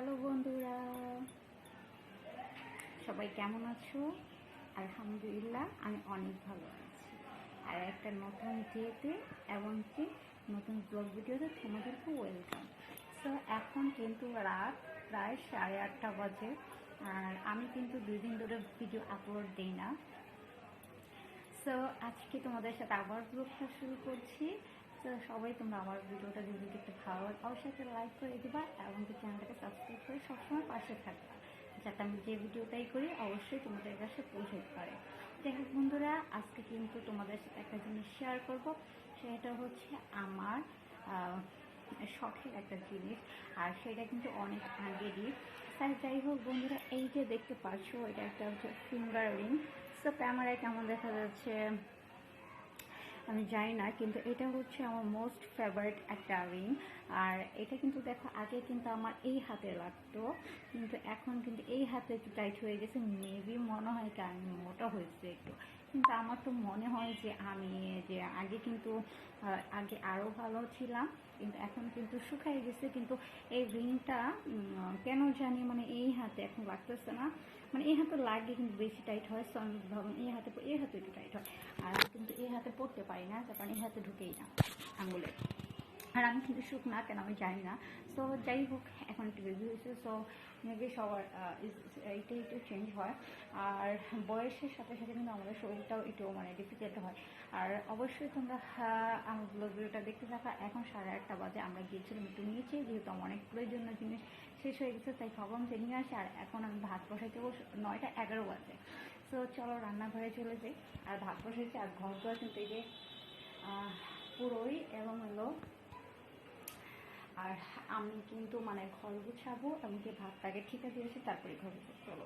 Hello বন্ধুরা, সবাই কেমন আছো? আলহামদুলিল্লাহ, আমি অনেক ভালো আছি। আর একটা নতুন ডেতে এবং কি নতুন ব্লগ ভিডিওতে তোমাদেরকে ওয়েলকাম। সো এখন কিন্তু রাত প্রায় 8:30 বাজে, আর আমি কিন্তু 2 দিন ধরে ভিডিও আপলোড দিই না। সো আজকে তোমাদের সাথে আবার ব্লগটা শুরু করছি। তো সবাই তোমরা আমার ভিডিওটা যদি দেখতে ভালো লাগে অবশ্যই একটা লাইক করে দিবা এবং চ্যানেলটাকে সাবস্ক্রাইব করে সবসময় পাশে থাকবা, যাতে আমি যে ভিডিওটাই করি অবশ্যই তোমাদের কাছে পৌঁছে পারে। যাই হোক বন্ধুরা, আজকে কিন্তু তোমাদের সাথে একটা জিনিস শেয়ার করব, সেটা হচ্ছে আমার শখের একটা জিনিস, আর সেটা কিন্তু অনেক আগেরই। স্যার যাই হোক বন্ধুরা, এই যে দেখতে পাচ্ছ এটা একটা হচ্ছে ফিঙ্গার রিং। সো ক্যামেরায় কেমন দেখা যাচ্ছে আমি জানি না, কিন্তু এটা হচ্ছে আমার মোস্ট ফেভারিট একটা রিং। আর এটা কিন্তু দেখো আগে কিন্তু আমার এই হাতে লাগতো, কিন্তু এখন কিন্তু এই হাতে একটু টাইট হয়ে গেছে। মেবি মনে হয় কি আমি মোটা হয়েছে একটু, কিন্তু আমার তো মনে হয় যে আমি যে আগে কিন্তু আগে আরও ভালো ছিলাম, কিন্তু এখন কিন্তু শুকাই গেছে। কিন্তু এই রিংটা কেন জানি মানে এই হাতে এখন লাগতেছে না, মানে এই হাতে লাগে কিন্তু বেশি টাইট হয়। সো আমি ভাবলাম এই হাতে একটু টাইট হয়, আর আমি কিন্তু এই হাতে পড়তে পারি না, কারণ এই হাতে ঢুকেই না আঙুলে। আর আমি কিন্তু সুখ না কেন আমি জানি না। সো যাই হোক, এখন একটু বেবি হয়েছে, সো মেবি সবার এইটা একটু চেঞ্জ হয়। আর বয়সের সাথে সাথে কিন্তু আমাদের শরীরটাও একটু মানে ডিফিকাল্ট হয়। আর অবশ্যই তোমরা আমার ব্লগ ভিডিওটা দেখতে থাকা। এখন 8:30 বাজে, আমরা গিয়েছিলাম একটু নিচে, যেহেতু আমার অনেক প্রয়োজনীয় জিনিস শেষ হয়ে গেছে, তাই ভাবলাম যে নিয়ে আসি। আর এখন আমি ভাত বসাইতে 9:11 বাজে। সো চলো রান্নাঘরে চলে যাই। আর ভাত বসাইছি, আর ঘর দোয়ার কিন্তু এই যে পুরোই এলোমেলো। আর আমি কিন্তু মানে ঘর গুছাবো, আমি যে ভাতটাকে ঠিকা দিয়েছি তারপরে ঘর গুছাবো। চলো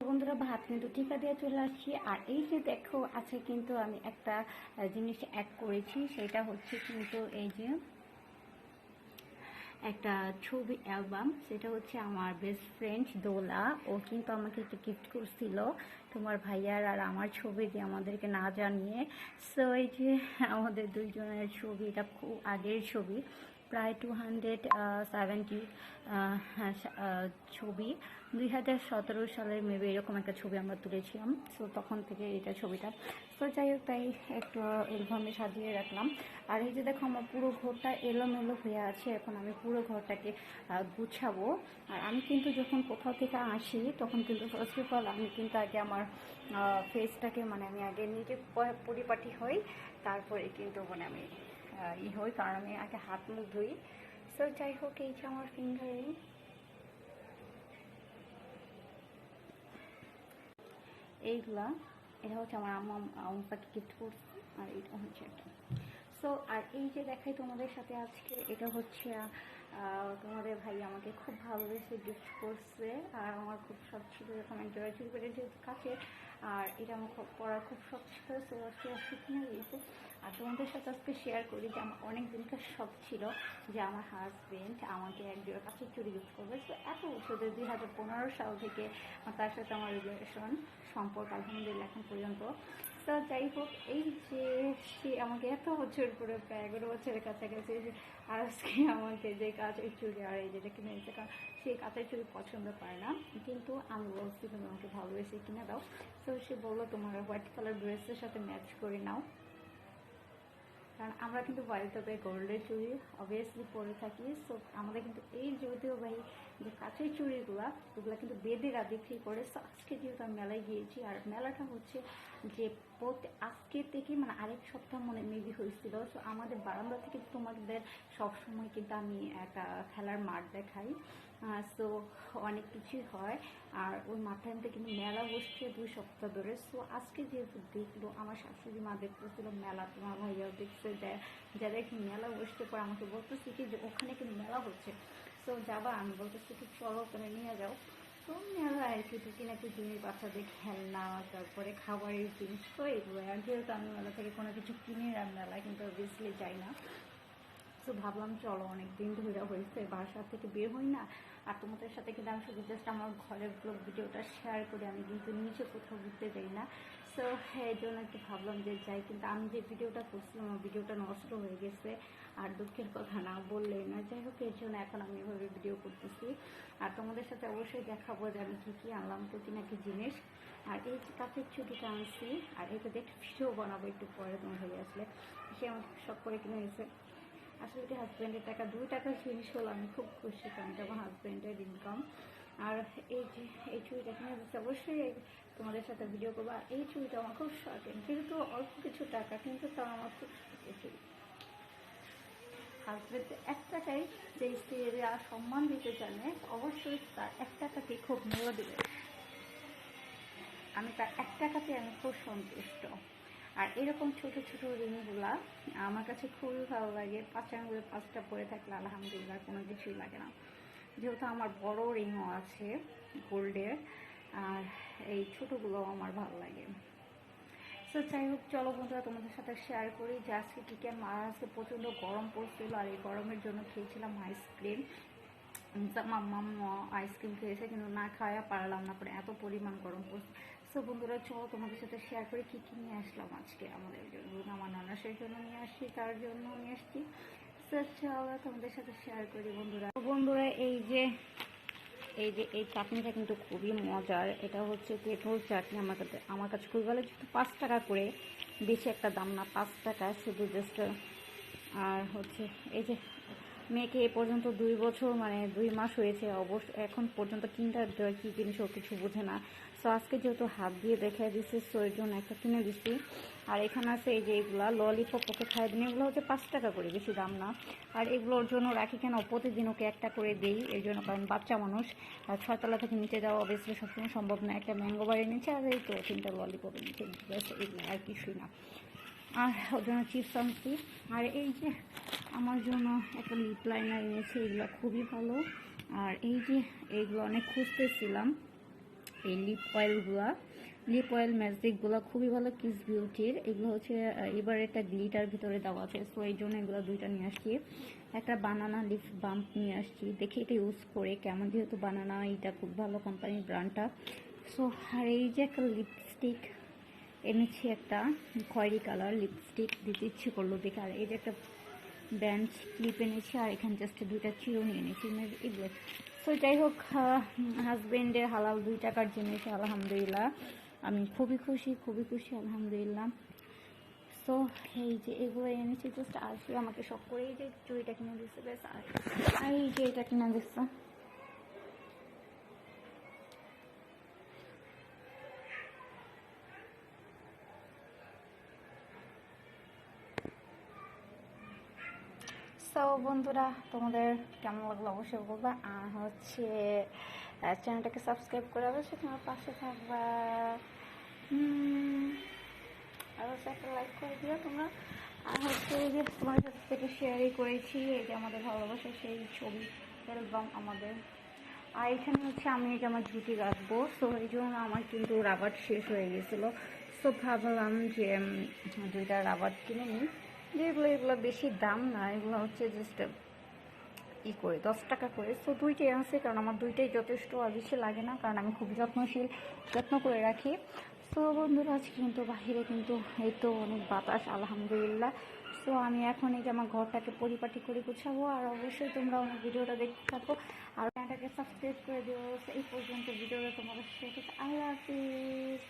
বন্ধুরা, ভাত কিন্তু ঠিকা দিয়ে চলে আসছি। আর এই যে দেখো আছে কিন্তু আমি একটা জিনিস অ্যাড করেছি, সেটা হচ্ছে কিন্তু এই যে একটা ছবি অ্যালবাম। সেটা হচ্ছে আমার বেস্ট ফ্রেন্ড দোলা, ও কিন্তু আমাকে একটা গিফট করছিল তোমার ভাইয়ার আর আমার ছবি দিয়ে, আমাদেরকে না জানিয়ে। সো এই যে আমাদের দুইজনের ছবি, এটা খুব আগের ছবি, প্রায় 270 ছবি। 2017 সালের মেবি এরকম একটা ছবি আমরা তুলেছিলাম। সো তখন থেকে এটা ছবিটা। তো যাই হোক, তাই একটু এলবামে সাজিয়ে রাখলাম। আর এই যে দেখো আমার পুরো ঘরটা এলোমেলো হয়ে আছে, এখন আমি পুরো ঘরটাকে গুছাবো। আর আমি কিন্তু যখন কোথাও থেকে আসি তখন কিন্তু ফার্স্ট অফ অল আমি কিন্তু আগে আমার ফেসটাকে মানে আমি আগে নিজে পরিপাটি হই, তারপরে কিন্তু মানে আমি হই, কারণ আমি আগে হাত মুখ ধুই। সো যাই হোক, এই যে আমার ফিঙ্গারিং, এইগুলা, এটা হচ্ছে আমার আম্মা আমাকে গিফট করছে। আর এটা হচ্ছে একটা। সো আর এই যে দেখাই তোমাদের সাথে আজকে, এটা হচ্ছে তোমাদের ভাই আমাকে খুব ভালোবেসে গিফট করছে। আর আমার খুব শখ ছিল এরকম একটা চুরি করে, যেহেতু কাছে, আর এটা আমার খুব পড়ার খুব শখ ছিল। সো আজকে কিনে দিয়েছে। আর তোমাদের সাথে আজকে শেয়ার করি যে আমার অনেক দিনকার শখ ছিল যে আমার হাজবেন্ড আমাকে একজোড়া কাছের চুড়ি গিফট করবে। তো এত বছর 2015 সাল থেকে তার সাথে আমার রিলেশন সম্পর্ক আলহামদুলিল্লাহ এখন পর্যন্ত। তো যাই হোক, এই যে সে আমাকে এত বছর করে, প্রায় 11 বছরের কাছাকাছি, আর আজকে আমাকে যে কাঁচের চুড়ি আর এই যেটা কিনে দিচ্ছে, কারণ সেই কাঁচের চুড়ি পছন্দ করে না, কিন্তু আমি বলছি তুমি আমাকে ভালোবেসে কিনে দাও। তো সে বললো তোমার হোয়াইট কালার ড্রেসের সাথে ম্যাচ করে নাও, কারণ আমরা কিন্তু বাড়িতে গোল্ডের চুড়ি অবভিয়াসলি পরে থাকি। সো আমাদের কিন্তু এই ঐতিহ্যবাহী যে কাঁচের চুড়িগুলো, ওগুলো কিন্তু বেদেরা বিক্রি করে। সো আজকে যেহেতু আমি মেলায় গিয়েছি, আর মেলাটা হচ্ছে যে আজকে থেকে মানে আরেক সপ্তাহ মনে মেবি হয়েছিল। সো আমাদের বারান্দা থেকে তোমাদের সবসময় কিন্তু আমি একটা খেলার মাঠ দেখাই। সো অনেক কিছুই হয়, আর ওই মাঠটাতে কিন্তু মেলা বসছে 2 সপ্তাহ ধরে। সো আজকে যেহেতু দেখলো, আমার শাশুড়ি মা দেখতেছিল মেলা, তোমার ভাইয়াও দেখছে, যারা কি মেলা বসতে পর আমাকে বলতেছি কি যে ওখানে কিন্তু মেলা হচ্ছে, সো যাবা? আমি বলতেছি কি চলো ওখানে নিয়ে যাও। তো মেলায় কিছু কিনাকি জিনিস, বাচ্চাদের খেলনা, তারপরে খাবারের জিনিস, তো এগুলো। আর যেহেতু আমি মেলা থেকে কোনো কিছু কিনে, আর মেলায় কিন্তু অবভিয়াসলি যাই না। তো ভাবলাম চলো, অনেক দিন ধরে হয়েছে বাসা থেকে বের হই না, আর তোমাদের সাথে কিন্তু আমি শুধু জাস্ট আমার ঘরের ব্লগ ভিডিওটা শেয়ার করে, আমি কিন্তু নিচে কোথাও ঘুরতে যাই না। সো এই জন্য একটু ভাবলাম যে যাই, কিন্তু আমি যে ভিডিওটা করছিলাম আমার ভিডিওটা নষ্ট হয়ে গেছে, আর দুঃখের কথা না বললেই না। যাই হোক, এর জন্য এখন আমি এভাবে ভিডিও করতেছি, আর তোমাদের সাথে অবশ্যই দেখাবো যে আমি কী কী আনলাম, তো কিনাকি জিনিস। আর এই যে কাপের চুটিটা আনছি, আর এটা দেখে ভিডিও বানাবো একটু পরে, তোমার হয়ে আসলে সে আমাকে শখ করে কিনে গেছে। আসলে কি হাজব্যান্ডের টাকা, 2 টাকার জিনিস হলো আমি খুব খুশি, কারণ এটা আমার হাজব্যান্ডের ইনকাম। আর এই যে এই চুড়িটা কিনে দিচ্ছে, অবশ্যই তোমাদের সাথে ভিডিও করবো। আর এই চুড়িটা আমার খুব শখের, কিন্তু অল্প কিছু টাকা, কিন্তু তাও আমার খুব শখের চুড়ি। হাজব্যান্ড 1 টাকায় যে স্ত্রীরা সম্মান দিতে জানে, অবশ্যই তার 1 টাকাকে খুব মূল্য দেবে। আমি তার 1 টাকাতে আমি খুব সন্তুষ্ট। আর এরকম ছোট ছোট রিংগুলা আমার কাছে খুবই ভালো লাগে। 5 আঙ্গুলে 5টা পরে থাকলে আলহামদুলিল্লাহ কোনো কিছুই লাগে না। যেহেতু আমার বড় রিংও আছে গোল্ডের, আর এই ছোটোগুলো আমার ভালো লাগে। সো যাই হোক, চলো বন্ধুরা তোমাদের সাথে শেয়ার করি যে আজকে চিকেন মারা, আজকে প্রচণ্ড গরম পড়ছিল, আর এই গরমের জন্য খেয়েছিলাম আইসক্রিম। মাম্মা আইসক্রিম খেয়েছে, কিন্তু না খাওয়া পারলাম না, পরে এত পরিমাণ গরম পড়ছে। সো বন্ধুরা চলো তোমাদের সাথে শেয়ার করি কী কী নিয়ে আসলাম আজকে আমাদের জন্য, আমার নানাসের জন্য নিয়ে আসছি, তার জন্য নিয়ে আসছি। সো চলো তোমাদের সাথে শেয়ার করি বন্ধুরা। বন্ধুরা এই যে এই চাটনিটা কিন্তু খুবই মজার। এটা হচ্ছে তেঁতুল চাটনি, আমার কাছে খুবই ভালো। যেহেতু 5 টাকা করে, বেশি একটা দাম না, 5 টাকা শুধু জাস্ট। আর হচ্ছে এই যে মেয়েকে এ পর্যন্ত 2 বছর মানে 2 মাস হয়েছে, অবশ্য এখন পর্যন্ত কিন্ডার জয় কী জিনিস ও কিছু বোঝে না। সো আজকে যেহেতু হাত দিয়ে দেখাই দিচ্ছে, সো এর জন্য একটা কিনে দিচ্ছি। আর এখানে আছে এই যে এগুলা ললিপপ, ওকে খাই দিন, এগুলো হচ্ছে 5 টাকা করে, বেশি দাম না। আর এগুলোর জন্য রাখি কেন, প্রতিদিন ওকে একটা করে দিই, এর জন্য, কারণ বাচ্চা মানুষ, আর 6 তলা থেকে নিচে যাওয়া অবশ্যই সবসময় সম্ভব না। একটা ম্যাঙ্গো বাড়ির নিচে, আর এই তো 3টা ললিপপের নিচে, এগুলো আর কিছুই না। আর ওর জন্য চিপস আনছি। আর এই যে আমার জন্য একটা লিপ লাইনার এনেছি, এগুলো খুবই ভালো। আর এই যে এইগুলো অনেক খুঁজতেছিলাম, এই লিপ অয়েল ম্যাজিকগুলো খুবই ভালো, কিস বিউটির। এগুলো হচ্ছে এবার একটা গ্লিটার ভিতরে দেওয়া আছে, সো এই জন্য এগুলো 2টা নিয়ে আসছি। একটা বানানা লিপ বাম্প নিয়ে আসছি, দেখি এটা ইউজ করে কেমন, যেহেতু বানানা এটা খুব ভালো কোম্পানির ব্র্যান্ডটা। সো আর এই যে একটা লিপস্টিক এনেছি, একটা খয়েরি কালার লিপস্টিক, দিতে ইচ্ছে করলো দেখে। আর এই যে একটা ব্যান্ড ক্লিপ এনেছি, আর এখানে জাস্ট 2টা চিরো নিয়ে এনেছি এগুলো। সো যাই হোক, হাজব্যান্ডের হালাল 2 টাকার জিনিস, আলহামদুলিল্লাহ আমি খুবই খুশি আলহামদুলিল্লাহ। সো এই যে এগুলো এনেছি জাস্ট, আসবে আমাকে শখ করে এই যে চুড়িটা কিনে দিচ্ছে ব্যাস। আর এই যে এটা কিনে দিচ্ছে। সো বন্ধুরা তোমাদের কেমন লাগলো অবশ্যই বলবা, আর হচ্ছে চ্যানেলটাকে সাবস্ক্রাইব করে অবশ্যই তোমার পাশে থাকবা, আর হচ্ছে একটা লাইক করে দিও তোমরা। আর হচ্ছে এই যে তোমার সাথে থেকে শেয়ারই করেছি, এই যে আমাদের ভালোবাসা সেই ছবি অ্যালবাম আমাদের। আর এখানে হচ্ছে আমি এই যে আমার ঝুঁটি রাখবো, সো এই জন্য আমার কিন্তু রাবার শেষ হয়ে গেছিলো। সো ভাবলাম যে 2টা রাবার কিনে নিই, যেগুলো এগুলো বেশি দাম না, এগুলো হচ্ছে জাস্ট করে 10 টাকা করে। সো 2টাই আছে, কারণ আমার 2টাই যথেষ্ট, আর বেশি লাগে না, কারণ আমি খুব যত্ন করে রাখি। সো বন্ধুরা আজকে কিন্তু বাহিরে কিন্তু এই তো অনেক বাতাস আলহামদুলিল্লাহ। সো আমি এখন এই যে আমার ঘরটাকে পরিপাটি করে গুছাবো, আর অবশ্যই তোমরা আমার ভিডিওটা দেখতে থাকো আর চ্যানেলটাকে সাবস্ক্রাইব করে দিও। এই পর্যন্ত ভিডিওটা তোমাদের সাথে, আল্লাহ হাফিজ।